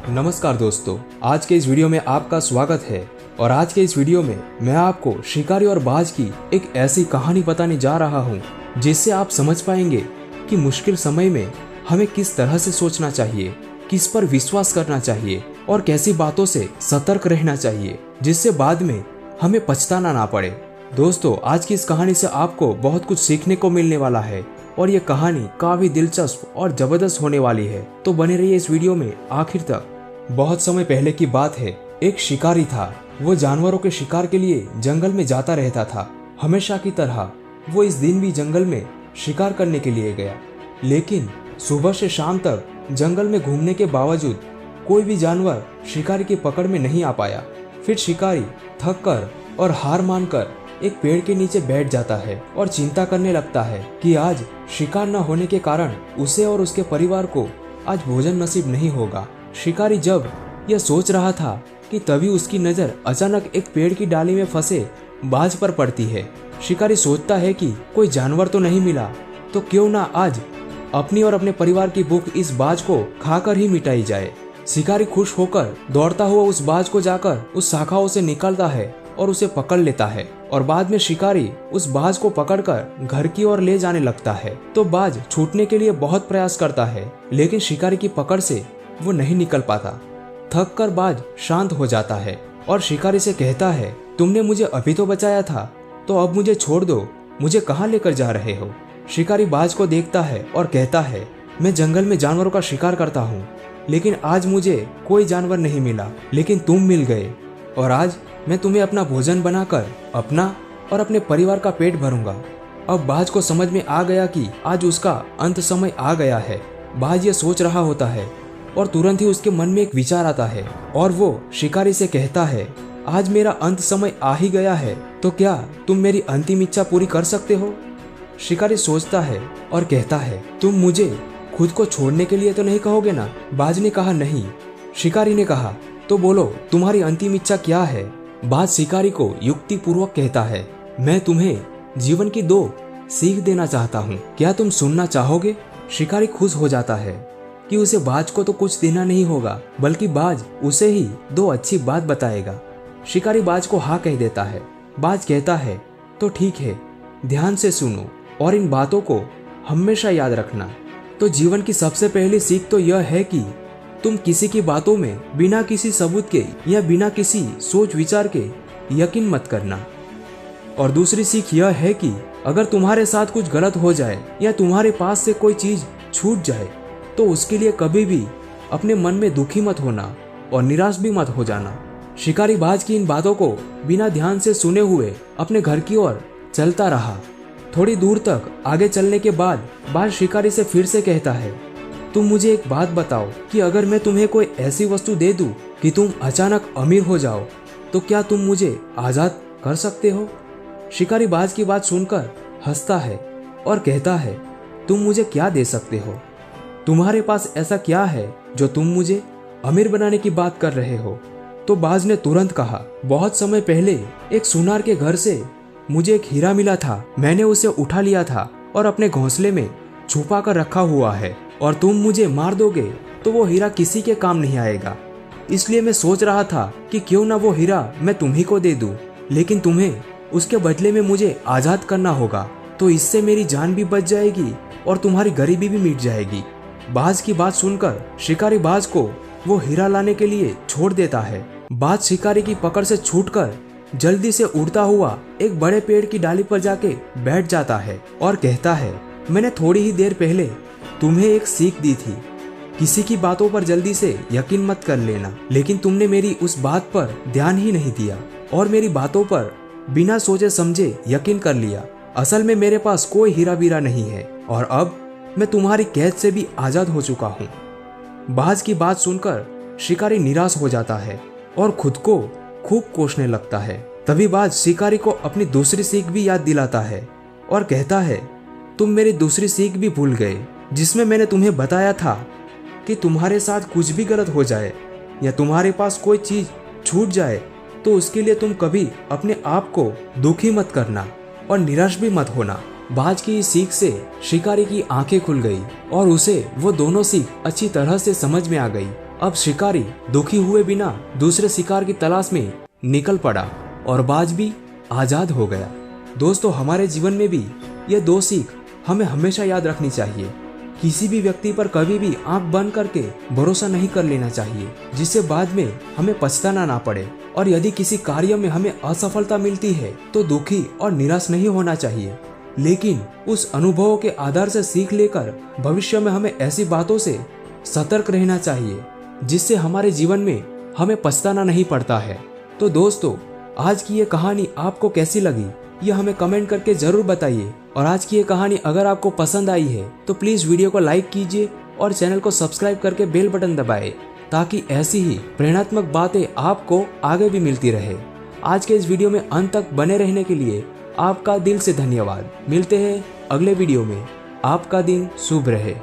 नमस्कार दोस्तों, आज के इस वीडियो में आपका स्वागत है। और आज के इस वीडियो में मैं आपको शिकारी और बाज की एक ऐसी कहानी बताने जा रहा हूँ जिससे आप समझ पाएंगे कि मुश्किल समय में हमें किस तरह से सोचना चाहिए, किस पर विश्वास करना चाहिए और कैसी बातों से सतर्क रहना चाहिए जिससे बाद में हमें पछताना ना पड़े। दोस्तों, आज की इस कहानी से आपको बहुत कुछ सीखने को मिलने वाला है और ये कहानी काफी दिलचस्प और जबरदस्त होने वाली है, तो बने रहिए इस वीडियो में आखिर तक। बहुत समय पहले की बात है, एक शिकारी था। वो जानवरों के शिकार के लिए जंगल में जाता रहता था। हमेशा की तरह वो इस दिन भी जंगल में शिकार करने के लिए गया, लेकिन सुबह से शाम तक जंगल में घूमने के बावजूद कोई भी जानवर शिकारी की पकड़ में नहीं आ पाया। फिर शिकारी थक कर और हार मानकर एक पेड़ के नीचे बैठ जाता है और चिंता करने लगता है कि आज शिकार न होने के कारण उसे और उसके परिवार को आज भोजन नसीब नहीं होगा। शिकारी जब यह सोच रहा था कि तभी उसकी नजर अचानक एक पेड़ की डाली में फंसे बाज पर पड़ती है। शिकारी सोचता है कि कोई जानवर तो नहीं मिला, तो क्यों ना आज अपनी और अपने परिवार की भूख इस बाज को खाकर ही मिटाई जाए। शिकारी खुश होकर दौड़ता हुआ उस बाज को जाकर उस शाखाओं से निकालता है और उसे पकड़ लेता है और बाद में शिकारी उस बाज को पकड़कर घर की ओर ले जाने लगता है। तो बाज छूटने के लिए बहुत प्रयास करता है, लेकिन शिकारी की पकड़ से वो नहीं निकल पाता। थक कर बाज शांत हो जाता है और शिकारी से कहता है, तुमने मुझे अभी तो बचाया था, तो अब मुझे छोड़ दो, मुझे कहाँ लेकर जा रहे हो। शिकारी बाज को देखता है और कहता है, मैं जंगल में जानवरों का शिकार करता हूँ, लेकिन आज मुझे कोई जानवर नहीं मिला, लेकिन तुम मिल गए और आज मैं तुम्हें अपना भोजन बनाकर अपना और अपने परिवार का पेट भरूंगा। अब बाज को समझ में आ गया कि आज उसका अंत समय आ गया है। बाज ये सोच रहा होता है और तुरंत ही उसके मन में एक विचार आता है और वो शिकारी से कहता है, आज मेरा अंत समय आ ही गया है, तो क्या तुम मेरी अंतिम इच्छा पूरी कर सकते हो। शिकारी सोचता है और कहता है, तुम मुझे खुद को छोड़ने के लिए तो नहीं कहोगे ना। बाज ने कहा, नहीं। शिकारी ने कहा, तो बोलो तुम्हारी अंतिम इच्छा क्या है। बाज शिकारी को युक्ति पूर्वक कहता है, मैं तुम्हें जीवन की 2 सीख देना चाहता हूँ, क्या तुम सुनना चाहोगे। शिकारी खुश हो जाता है कि उसे बाज को तो कुछ देना नहीं होगा, बल्कि बाज उसे ही 2 अच्छी बात बताएगा। शिकारी बाज को हाँ कह देता है। बाज कहता है, तो ठीक है, ध्यान से सुनो और इन बातों को हमेशा याद रखना। तो जीवन की सबसे पहली सीख तो यह है कि तुम किसी की बातों में बिना किसी सबूत के या बिना किसी सोच विचार के यकीन मत करना। और दूसरी सीख यह है कि अगर तुम्हारे साथ कुछ गलत हो जाए या तुम्हारे पास से कोई चीज छूट जाए, तो उसके लिए कभी भी अपने मन में दुखी मत होना और निराश भी मत हो जाना। शिकारी बाज की इन बातों को बिना ध्यान से सुने हुए अपने घर की ओर चलता रहा। थोड़ी दूर तक आगे चलने के बाद बाज शिकारी से फिर से कहता है, तुम मुझे एक बात बताओ कि अगर मैं तुम्हें कोई ऐसी वस्तु दे दूं कि तुम अचानक अमीर हो जाओ, तो क्या तुम मुझे आजाद कर सकते हो। शिकारी बाज की बात सुनकर हंसता है और कहता है, तुम मुझे क्या दे सकते हो। तुम्हारे पास ऐसा क्या है जो तुम मुझे अमीर बनाने की बात कर रहे हो। तो बाज ने तुरंत कहा, बहुत समय पहले एक सुनार के घर से मुझे एक हीरा मिला था। मैंने उसे उठा लिया था और अपने घोंसले में छुपा कर रखा हुआ है, और तुम मुझे मार दोगे तो वो हीरा किसी के काम नहीं आएगा। इसलिए मैं सोच रहा था कि क्यों ना वो हीरा मैं तुम्ही को दे दूं, लेकिन तुम्हें उसके बदले में मुझे आजाद करना होगा, तो इससे मेरी जान भी बच जाएगी और तुम्हारी गरीबी भी मिट जाएगी। बाज की बात सुनकर शिकारी बाज को वो हीरा लाने के लिए छोड़ देता है। बाज शिकारी की पकड़ से छूटकर जल्दी से उड़ता हुआ एक बड़े पेड़ की डाली पर जाके बैठ जाता है और कहता है, मैंने थोड़ी ही देर पहले तुम्हें एक सीख दी थी, किसी की बातों पर जल्दी से यकीन मत कर लेना, लेकिन तुमने मेरी उस बात पर ध्यान ही नहीं दिया और मेरी बातों पर बिना सोचे समझे यकीन कर लिया। असल में मेरे पास कोई हीरा बीरा नहीं है और अब मैं तुम्हारी कैद से भी आजाद हो चुका हूँ। बाज की बात सुनकर शिकारी निराश हो जाता है और खुद को खूब कोसने लगता है। तभी बाज शिकारी को अपनी दूसरी सीख भी याद दिलाता है और कहता है, तुम मेरी दूसरी सीख भी भूल गए, जिसमें मैंने तुम्हें बताया था कि तुम्हारे साथ कुछ भी गलत हो जाए या तुम्हारे पास कोई चीज छूट जाए, तो उसके लिए तुम कभी अपने आप को दुखी मत करना और निराश भी मत होना। बाज की इस सीख से शिकारी की आंखें खुल गई और उसे वो दोनों सीख अच्छी तरह से समझ में आ गई। अब शिकारी दुखी हुए बिना दूसरे शिकार की तलाश में निकल पड़ा और बाज भी आजाद हो गया। दोस्तों, हमारे जीवन में भी ये 2 सीख हमें हमेशा याद रखनी चाहिए। किसी भी व्यक्ति पर कभी भी आंख बंद करके भरोसा नहीं कर लेना चाहिए, जिससे बाद में हमें पछताना ना पड़े। और यदि किसी कार्य में हमें असफलता मिलती है तो दुखी और निराश नहीं होना चाहिए, लेकिन उस अनुभवों के आधार से सीख लेकर भविष्य में हमें ऐसी बातों से सतर्क रहना चाहिए जिससे हमारे जीवन में हमें पछताना नहीं पड़ता है। तो दोस्तों, आज की ये कहानी आपको कैसी लगी ये हमें कमेंट करके जरूर बताइए। और आज की ये कहानी अगर आपको पसंद आई है तो प्लीज वीडियो को लाइक कीजिए और चैनल को सब्सक्राइब करके बेल बटन दबाएं, ताकि ऐसी ही प्रेरणात्मक बातें आपको आगे भी मिलती रहे। आज के इस वीडियो में अंत तक बने रहने के लिए आपका दिल से धन्यवाद। मिलते हैं अगले वीडियो में। आपका दिन शुभ रहे।